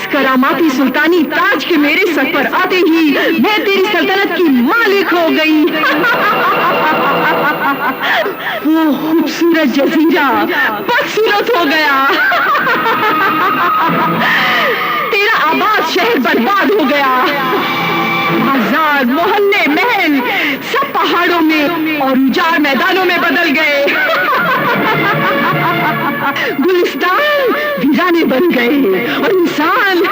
इस करामाती सुल्तानी ताज के मेरे सर पर आते ही मैं तेरी सल्तनत की मालिक हो गई। वो खूबसूरत जजीरा बदसूरत हो गया। तेरा आबाद शहर बर्बाद हो गया। बाजार, मोहल्ले, महल सब पहाड़ों में और उजाड़ मैदानों में बदल गए। गुलिस्तान वीराने बन गए और इंसान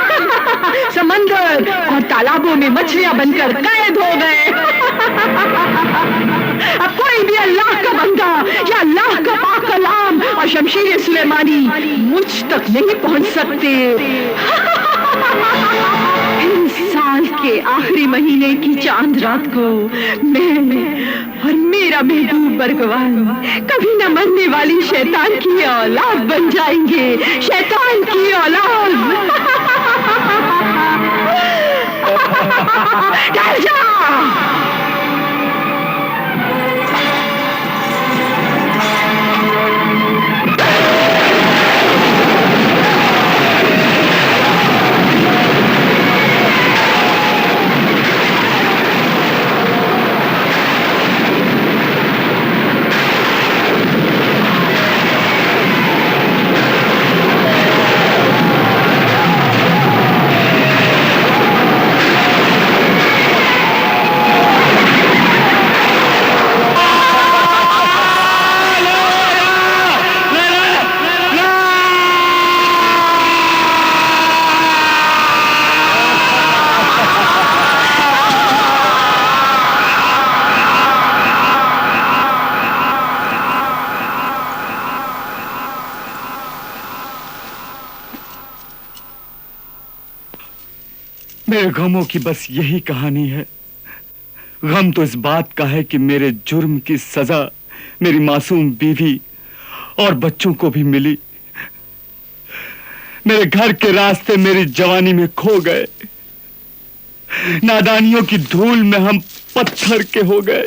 समंदर और तालाबों में मछलियां बनकर कैद हो गए। अब कोई भी अल्लाह का बंदा या अल्लाह का पाक कलाम और शमशीर सुलेमानी मुझ तक नहीं पहुंच सकते। इस साल के आखिरी महीने की चांद रात को मैं और मेरा महबूब बरगवान कभी न मरने वाली शैतान की औलाद बन जाएंगे। शैतान की औलाद। डर जा। मेरे गमों की बस यही कहानी है। गम तो इस बात का है कि मेरे जुर्म की सजा मेरी मासूम बीवी और बच्चों को भी मिली। मेरे घर के रास्ते मेरी जवानी में खो गए। नादानियों की धूल में हम पत्थर के हो गए।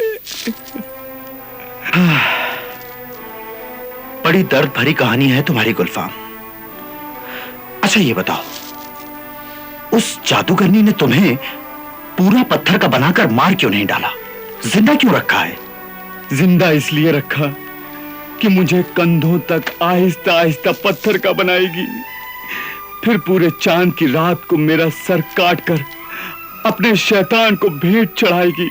बड़ी दर्द भरी कहानी है तुम्हारी गुलफाम। अच्छा ये बताओ, उस जादूगरनी ने तुम्हें पूरा पत्थर का बनाकर मार क्यों नहीं डाला? जिंदा क्यों रखा है? जिंदा इसलिए रखा कि मुझे कंधों तक आहिस्ता आहिस्ता पत्थर का बनाएगी, फिर पूरे चांद की रात को मेरा सर काटकर अपने शैतान को भेंट चढ़ाएगी।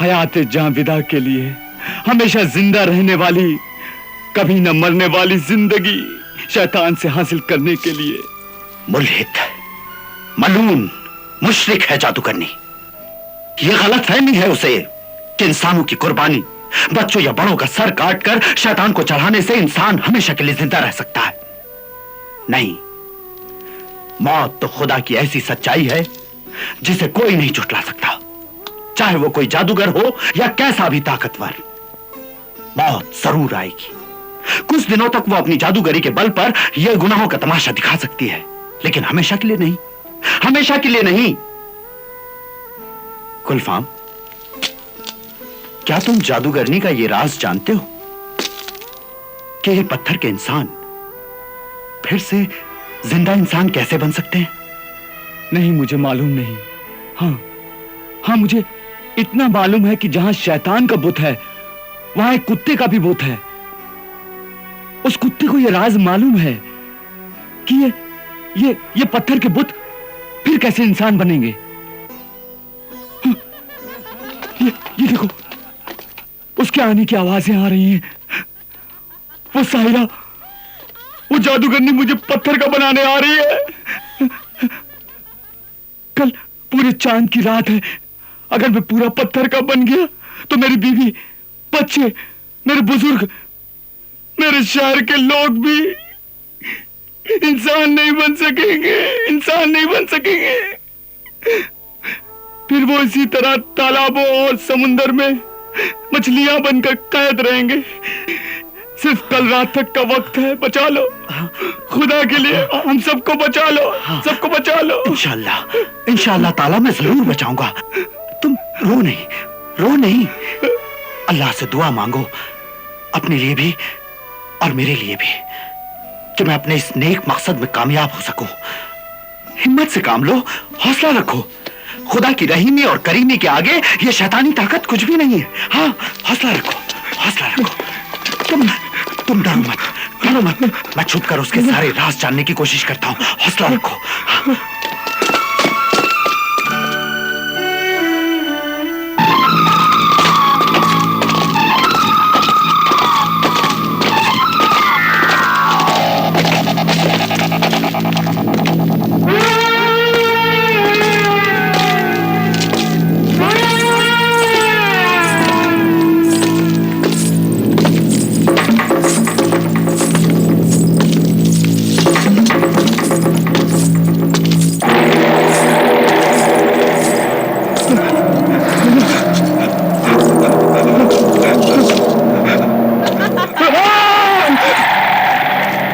हयाते जां विदा के लिए हमेशा जिंदा रहने वाली, कभी न मरने वाली जिंदगी शैतान से हासिल करने के लिए। मुल्हिद, मलून, मुशरिक है जादूगरनी। यह गलतफहमी है उसे कि इंसानों की कुर्बानी, बच्चों या बड़ों का सर काटकर शैतान को चढ़ाने से इंसान हमेशा के लिए जिंदा रह सकता है। नहीं, मौत तो खुदा की ऐसी सच्चाई है जिसे कोई नहीं झुठला सकता, चाहे वो कोई जादूगर हो या कैसा भी ताकतवर। मौत जरूर आएगी। कुछ दिनों तक वो अपनी जादूगरी के बल पर यह गुनाहों का तमाशा दिखा सकती है, लेकिन हमेशा के लिए नहीं, हमेशा के लिए नहीं। गुलफाम, क्या तुम जादूगरनी का यह राज जानते हो कि ये पत्थर के इंसान फिर से जिंदा इंसान कैसे बन सकते हैं? नहीं, मुझे मालूम नहीं। हाँ, मुझे इतना मालूम है कि जहां शैतान का बुत है वहां एक कुत्ते का भी बुत है। उस कुत्ते को यह राज मालूम है कि ये पत्थर के बुत फिर कैसे इंसान बनेंगे। ये देखो, उसके आने की आवाजें आ रही हैं। वो साहिरा, वो जादूगरनी मुझे पत्थर का बनाने आ रही है। कल पूरे चांद की रात है। अगर मैं पूरा पत्थर का बन गया तो मेरी बीवी, बच्चे, मेरे बुजुर्ग, मेरे शहर के लोग भी इंसान नहीं बन सकेंगे, इंसान नहीं बन सकेंगे। फिर वो इसी तरह तालाबों और समुंदर में मछलियां बनकर कैद रहेंगे। सिर्फ कल रात तक का वक्त है, बचा लो खुदा के लिए, हम सबको बचा लो, सबको बचा लो। इंशाअल्लाह, इंशाअल्लाह ताला मैं जरूर बचाऊंगा। तुम रो नहीं, रो नहीं। अल्लाह से दुआ मांगो, अपने लिए भी और मेरे लिए भी, कि मैं अपने इस नेक मकसद में कामयाब हो सकूं। हिम्मत से काम लो, हौसला रखो। खुदा की रहीमी और करीमी के आगे ये शैतानी ताकत कुछ भी नहीं है। हाँ, हौसला रखो, हौसला रखो। तुम डरो मत, डरो मत। मैं छुप कर उसके सारे राज जानने की कोशिश करता हूँ। हौसला रखो। हाँ।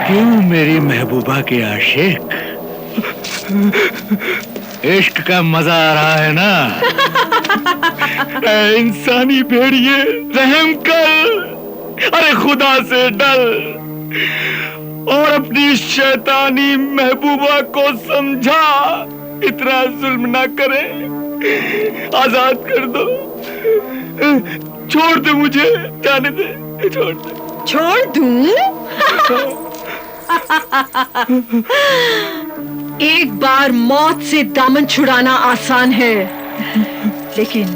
क्यों मेरी महबूबा के आशिक, इश्क का मजा आ रहा है ना? ऐ इंसानी भेड़िए, रहम कर। अरे खुदा से डर और अपनी शैतानी महबूबा को समझा। इतना जुल्म ना करे, आजाद कर दो। छोड़ दे मुझे, जाने दे, छोड़ दे। छोड़ दूं? एक बार मौत से दामन छुड़ाना आसान है, लेकिन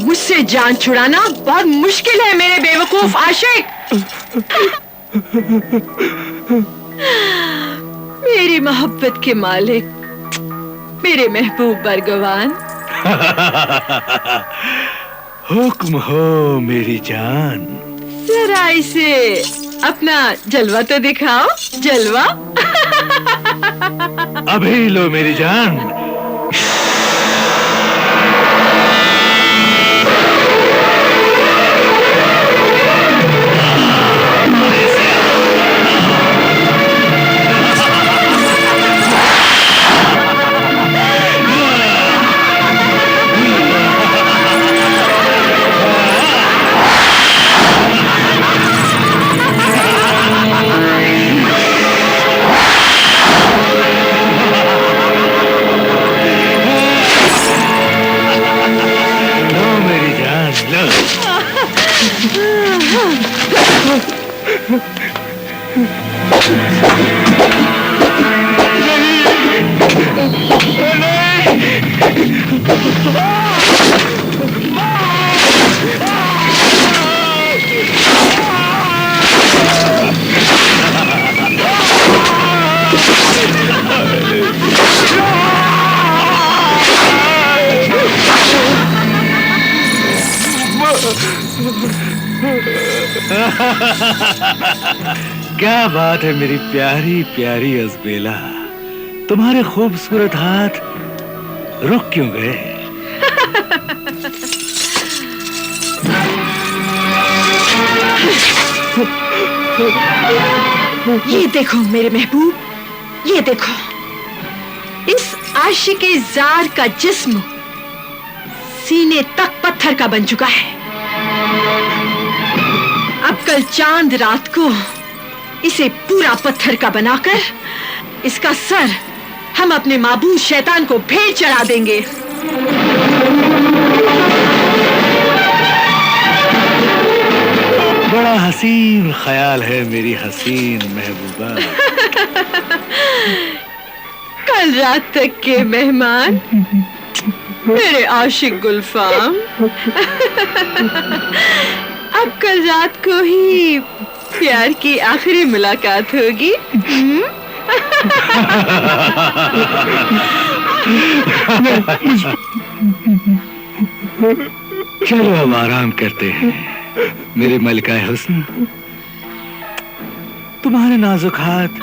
मुझसे जान छुड़ाना बहुत मुश्किल है मेरे बेवकूफ आशिक। मेरी मोहब्बत के मालिक, मेरे महबूब बरगवान। हुक्म हो मेरी जान। जरा इसे अपना जलवा तो दिखाओ, जलवा। अभी लो मेरी जान। क्या बात है मेरी प्यारी प्यारी अज़बेला, तुम्हारे खूबसूरत हाथ रुक क्यों गए? ये देखो मेरे महबूब, ये देखो, इस आशिके जार का जिस्म सीने तक पत्थर का बन चुका है। अब कल चांद रात को इसे पूरा पत्थर का बनाकर इसका सर हम अपने माबूद शैतान को भेंट चढ़ा देंगे। बड़ा हसीन ख्याल है मेरी हसीन महबूबा। कल रात तक के मेहमान मेरे आशिक गुलफाम, अब कल रात को ही प्यार की आखिरी मुलाकात होगी। चलो अब आराम करते हैं मेरे मलिकाए हुस्न, तुम्हारे नाजुक हाथ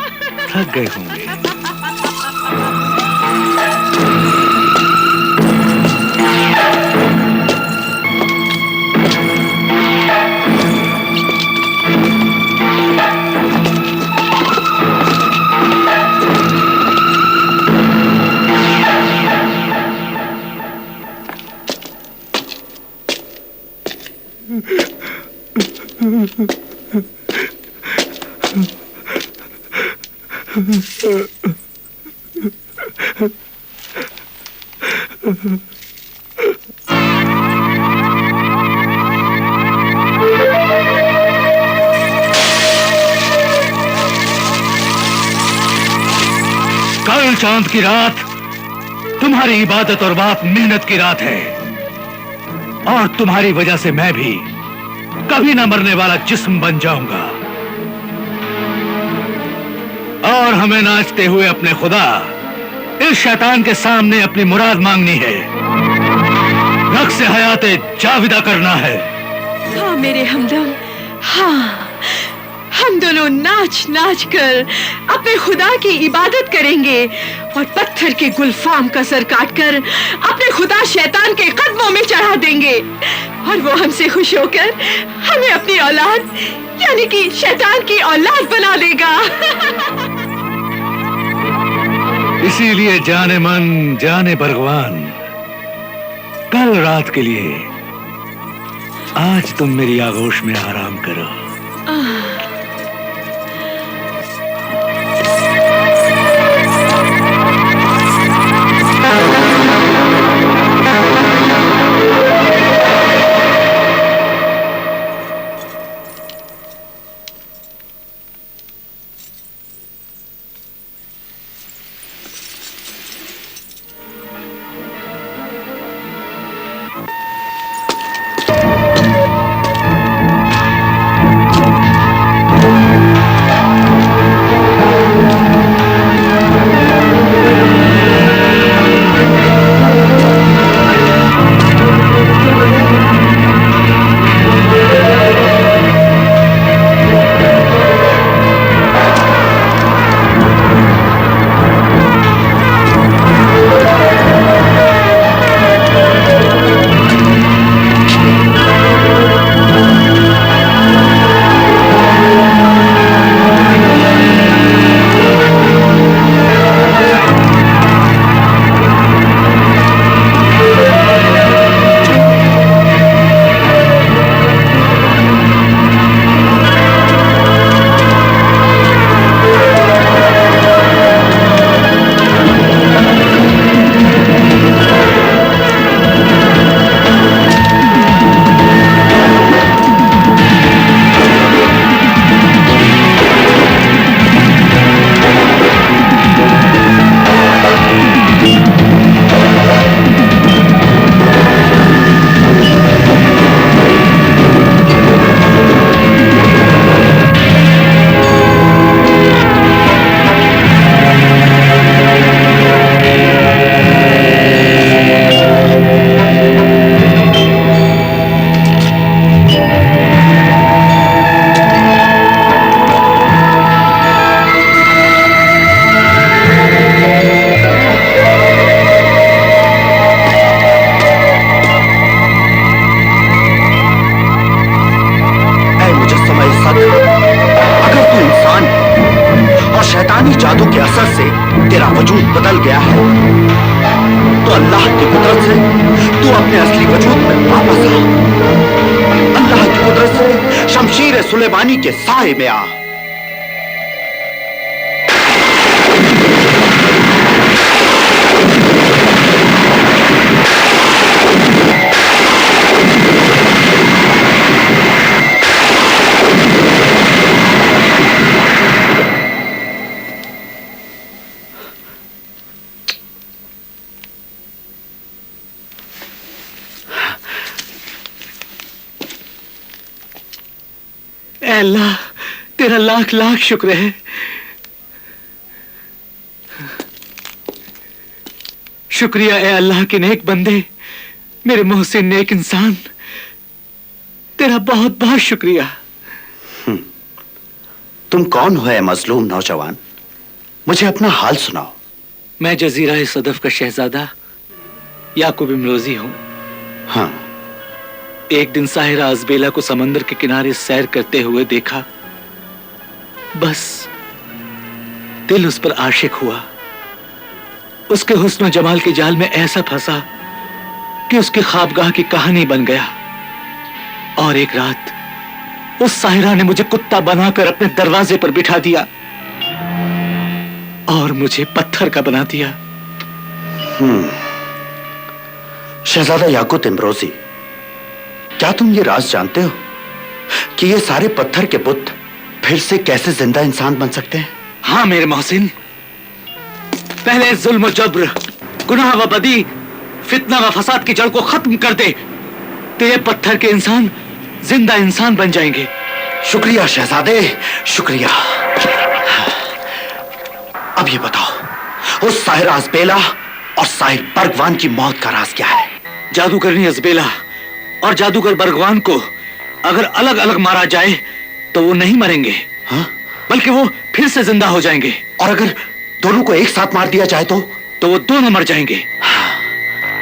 थक गए होंगे। कल चांद की रात तुम्हारी इबादत और बाप मेहनत की रात है, और तुम्हारी वजह से मैं भी कभी ना मरने वाला जिस्म बन जाऊंगा। और हमें नाचते हुए अपने खुदा इस शैतान के सामने अपनी मुराद मांगनी है, रक्स हयाते जाविदा करना है। हाँ मेरे हमदम, हाँ हम दोनों नाच नाच कर अपने खुदा की इबादत करेंगे और पत्थर के गुलफाम का सर काटकर अपने खुदा शैतान के कदमों में चढ़ा देंगे, और वो हमसे खुश होकर हमें अपनी औलाद यानी कि शैतान की औलाद बना देगा। इसीलिए जाने मन जाने भगवान, कल रात के लिए आज तुम मेरी आगोश में आराम करो। सुलेमानी के साए में आ। अल्लाह तेरा लाख लाख शुक्र है। शुक्रिया ए अल्लाह के नेक बंदे, मेरे मोहसिन नेक इंसान, तेरा बहुत बहुत शुक्रिया। तुम कौन हो ए मजलूम नौजवान? मुझे अपना हाल सुनाओ। मैं जजीरा सदफ का शहजादा याकूब इमरोजी हूं। हाँ। एक दिन साहिरा अज़बेला को समंदर के किनारे सैर करते हुए देखा। बस दिल उस पर आशिक हुआ। उसके हुस्न और जमाल के जाल में ऐसा फंसा कि उसकी ख्वाबगाह की कहानी बन गया। और एक रात उस साहिरा ने मुझे कुत्ता बनाकर अपने दरवाजे पर बिठा दिया और मुझे पत्थर का बना दिया। शहजादा याकूत इमरोजी, क्या तुम ये राज जानते हो कि ये सारे पत्थर के बुत फिर से कैसे जिंदा इंसान बन सकते हैं? हाँ मेरे मोहसिन, पहले जुल्म व जब्र, गुनाह व बदी, फितना व फसाद की जड़ को खत्म कर दे तो ये पत्थर के इंसान जिंदा इंसान बन जाएंगे। शुक्रिया शहजादे, शुक्रिया। अब ये बताओ, उस साहिर अज़बेला और साहिर बरगवान की मौत का राज क्या है? जादूगरनी अज़बेला और जादूगर बरगवान को अगर अलग अलग मारा जाए तो वो नहीं मरेंगे, हाँ? बल्कि वो फिर से जिंदा हो जाएंगे। और अगर दोनों को एक साथ मार दिया जाए तो वो दोनों मर जाएंगे।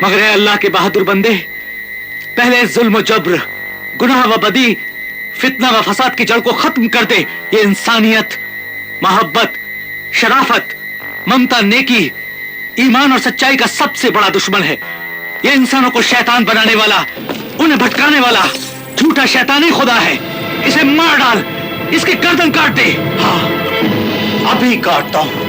मगर ए अल्लाह के बहादुर बंदे, पहले जुल्म जब्र, गुनाह व बदी, फितना व फसाद की जड़ को खत्म कर दे। ये इंसानियत, मोहब्बत, शराफत, ममता, नेकी, ईमान और सच्चाई का सबसे बड़ा दुश्मन है। ये इंसानों को शैतान बनाने वाला, उन्हें भटकाने वाला झूठा शैतानी खुदा है। इसे मार डाल, इसकी गर्दन काट दे। हाँ, अभी काटता हूं।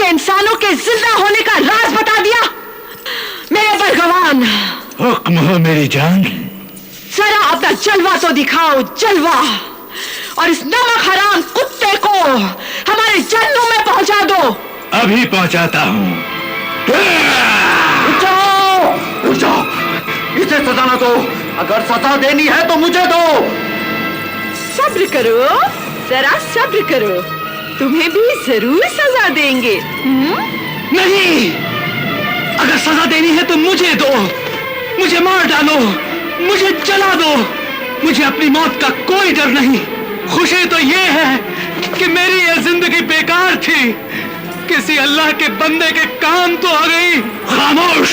इंसानों के जिंदा होने का राज बता दिया। मेरे बरगवान, हुक्म हो मेरी जान। जरा अपना जलवा तो दिखाओ, जलवा, और इस नमक हराम कुत्ते को हमारे जन्नों में पहुंचा दो। अभी पहुंचाता हूँ। रुक जाओ, रुक जाओ, इसे सजा ना दो। अगर सजा देनी है तो मुझे दो। सब्र करो, जरा सब्र करो, तुम्हें भी जरूर सजा देंगे। नहीं, अगर सजा देनी है तो मुझे दो, मुझे मार डालो, मुझे जला दो, मुझे अपनी मौत का कोई डर नहीं। खुशी तो ये है कि मेरी ये जिंदगी बेकार थी, किसी अल्लाह के बंदे के काम तो आ गई। खामोश।